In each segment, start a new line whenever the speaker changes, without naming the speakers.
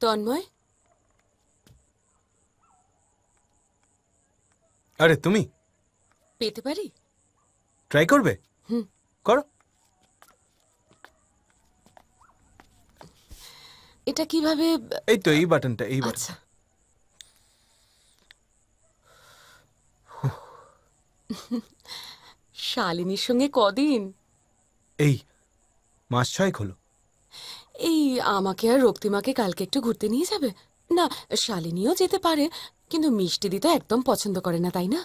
তন্ময়,
আরে তুমি
পেতে পারি?
ট্রাই করবে? করো।
এটা কিভাবে?
এই তো, এই বাটনটা, এই বাটন।
আচ্ছা। শালিনীর সঙ্গে কদিন?
এই মাস 6 হলো।
এই আমাকে আর রক্তিমাকে কালকে একটু ঘুরতে নিয়ে যাবে? না, শালিনীও যেতে পারে, কিন্তু মিষ্টি দিতে একদম পছন্দ করে না, তাই না?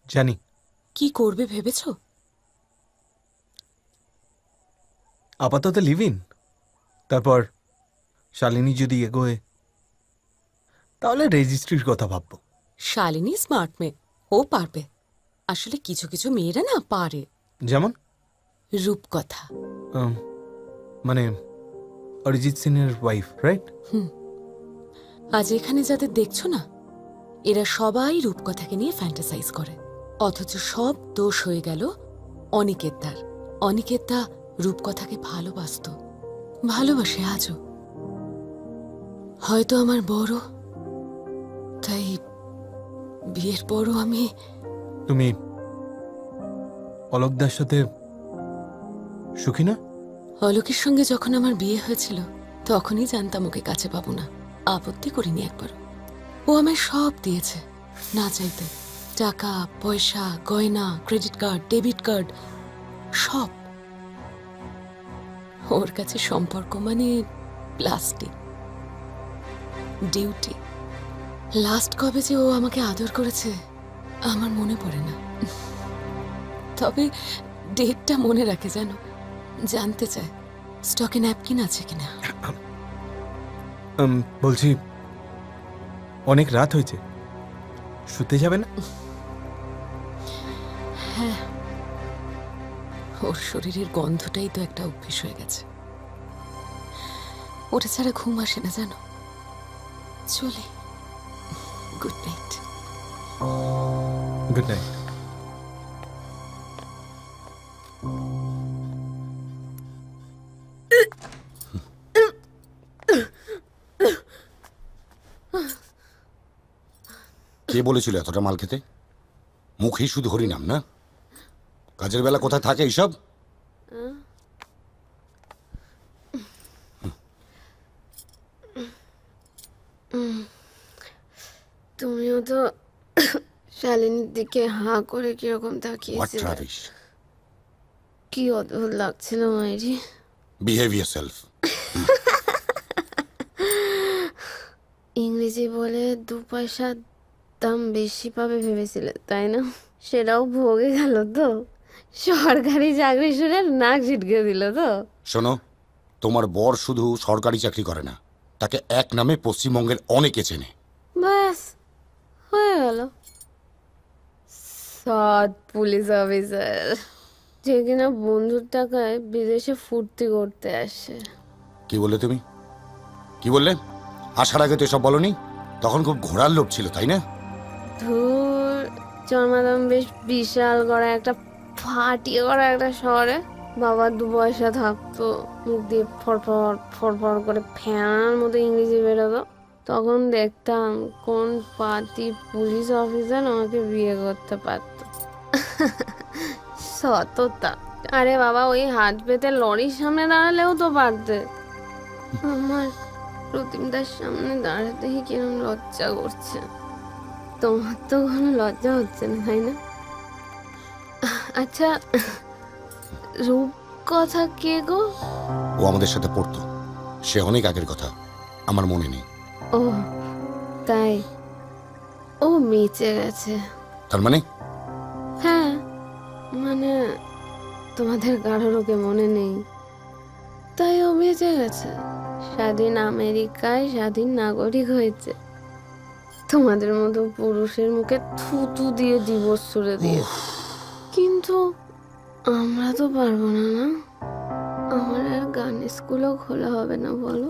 জানি।
কি করবে ভেবেছো?
আপাতত লিভ ইন, তারপর শালিনী যদি এগোয় তাহলে রেজিস্ট্রির কথা ভাববো।
শালিনী স্মার্ট মেয়ে, ও পারবে। আসলে কিছু কিছু মেয়েরা না পারে।
যেমন
রূপকথা।
মানে অরিজিৎ সিংয়ের ওয়াইফ, রাইট?
আজ এখানে যাদের দেখছো না, এরা সবাই রূপকথাকে নিয়ে ফ্যান্টাসাইজ করে, অথচ সব দোষ হয়ে গেল অনিকেতদার। অনিকেতদা রূপকথাকে ভালোবাসতো, ভালোবাসে আজও। হয়তো আমার বড়, তাই বিয়ের পরও আমি।
তুমি অলোকদার সাথে সুখী না?
অলোকের সঙ্গে যখন আমার বিয়ে হয়েছিল তখনই জানতাম ওকে কাছে পাবো না। আপত্তি করিনি একবারও। ও আমায় সব দিয়েছে না চাইতে, টাকা পয়সা, গয়না, ক্রেডিট কার্ড, ডেবিট কার্ড, সব। ওর কাছে সম্পর্ক মানে প্লাস্টিক, ডিউটি। লাস্ট কবে যে ও আমাকে আদর করেছে আমার মনে পড়ে না, তবে ডেটটা মনে রাখে। জানো, জানতে চায় স্টকে ন্যাপকিন আছে কিনা।
বলছি, অনেক রাত হয়েছে, শুতে যাবে না?
হ্যাঁ, ওর শরীরের গন্ধটাই তো একটা অভ্যেস হয়ে গেছে। ওটা ছাড়া ঘুম আসে না জানো। চলে, গুড নাইট।
Good night.
কে বলেছিল এতটা মাল খেতে? মুখেই শুধু হরিনাম না, কাজের বেলা কোথায় থাকে এইসব?
তুমিও তো শালিনীর দিকে হাঁ করে কিরকম তাকিয়েছিলে। কি অদ্ভুত লাগছিল মাইরি।
Behave yourself.
ইংরেজি বলে 2 পয়সা দাম বেশি পাবে ভেবেছিলে, তাই না? সেটাও ভোগে গেল তো। সরকারি চাকরি শুনে নাক ছিটকে দিল তো।
শোনো, তোমার বর শুধু সরকারি চাকরি করে না, তাকে এক নামে পশ্চিমবঙ্গের অনেকে চেনে।
ব্যাস হয়ে গেল। সৎ পুলিশ অফিসার, যে কিনা বন্ধুর টাকায় বিদেশে ফুর্তি করতে আসে।
কি বললে তুমি? কি বললে? আসার আগে তো এসব বলনি? তখন খুব ঘোড়ার লোভ ছিল, তাই না?
ধুর, জন্মালাম বেশ বিশাল করা একটা ফাটিয়ে করা একটা শহরে। বাবার 2 পয়সা থাকতো, মুখ দিয়ে ফরফর ফরফর করে ফ্যানার মতো ইংরেজি বেরোতো। তখন দেখতাম কোন পাতি পুলিশ অফিসার আমাকে বিয়ে করতে পারত। সততা। আরে বাবা, ওই হাত পেতে লরির সামনে দাঁড়ালেও তো পারতে। আমার প্রতিমদার সামনে দাঁড়াতেই কিরম লজ্জা করছে। তোমার তো কোনো লজ্জা হচ্ছে না, তাই না? আচ্ছা, রূপকথা কে গো?
ও আমাদের সাথে পড়তো, সে অনেক আগের কথা, আমার মনে নেই।
ও তাই, ও বেঁচে গেছে।
তার মানে?
হ্যাঁ, মানে তোমাদের কারোর ওকে মনে নেই, তাই ও বেঁচে গেছে। স্বাধীন আমেরিকায় স্বাধীন নাগরিক হয়েছে। তোমাদের মতো পুরুষের মুখে থুতু দিয়ে দিবস ছুড়ে দিয়েছে। কিন্তু আমরা তো পারবো না। না, আমার আর গান স্কুলও খোলা হবে না, বলো।